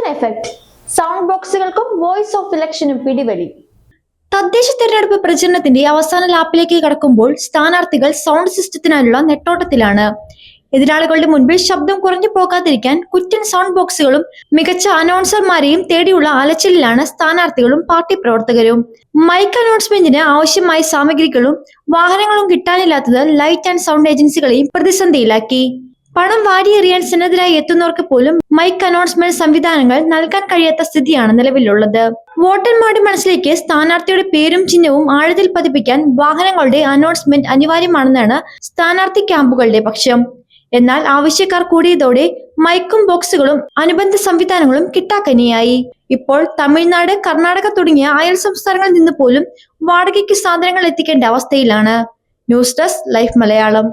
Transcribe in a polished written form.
Election effect. Sound ബോക്സുകൾക്കും voice of ഇലക്ഷനും പിടിവലി. തദ്ദേശ തെരഞ്ഞെടുപ്പ് പ്രചരണത്തിന്റെ അവസാന ലാപ്പിലേക്ക് കടക്കുമ്പോൾ സ്ഥാനാർത്ഥികൾ സൗണ്ട് സിസ്റ്റത്തിനായുള്ള നെട്ടോട്ടത്തിലാണ്. എതിരാളികളുടെ മുൻപിൽ ശബ്ദം കുറഞ്ഞു പോകാതിരിക്കാൻ കുറ്റൻ സൗണ്ട് ബോക്സുകളും മികച്ച അനൗൺസർമാരെയും തേടിയുള്ള അലച്ചിലിലാണ് സ്ഥാനാർത്ഥികളും പാർട്ടി പ്രവർത്തകരും. മൈക്ക് അനൗൺസ്മെന്റിന് ആവശ്യമായ സാമഗ്രികളും വാഹനങ്ങളും കിട്ടാനില്ലാത്തത് ലൈറ്റ് ആൻഡ് സൗണ്ട് ഏജൻസികളെയും പ്രതിസന്ധിയിലാക്കി. പണം വാരിയെറിയാൻ സന്നദ്ധരായി എത്തുന്നവർക്ക് പോലും മൈക്ക് അനൗൺസ്മെന്റ് സംവിധാനങ്ങൾ നൽകാൻ കഴിയാത്ത സ്ഥിതിയാണ് നിലവിലുള്ളത്. വോട്ടർമാരുടെ മനസ്സിലേക്ക് സ്ഥാനാർത്ഥിയുടെ പേരും ചിഹ്നവും ആഴത്തിൽ പതിപ്പിക്കാൻ വാഹനങ്ങളുടെ അനൗൺസ്മെന്റ് അനിവാര്യമാണെന്നാണ് സ്ഥാനാർത്ഥി ക്യാമ്പുകളുടെ പക്ഷം. എന്നാൽ ആവശ്യക്കാർ കൂടിയതോടെ മൈക്കും ബോക്സുകളും അനുബന്ധ സംവിധാനങ്ങളും കിട്ടാക്കനിയായി. ഇപ്പോൾ തമിഴ്നാട്, കർണാടക തുടങ്ങിയ അയൽ സംസ്ഥാനങ്ങളിൽ നിന്ന് പോലും വാടകയ്ക്ക് സാധനങ്ങൾ എത്തിക്കേണ്ട അവസ്ഥയിലാണ്. News desk life Malayalam.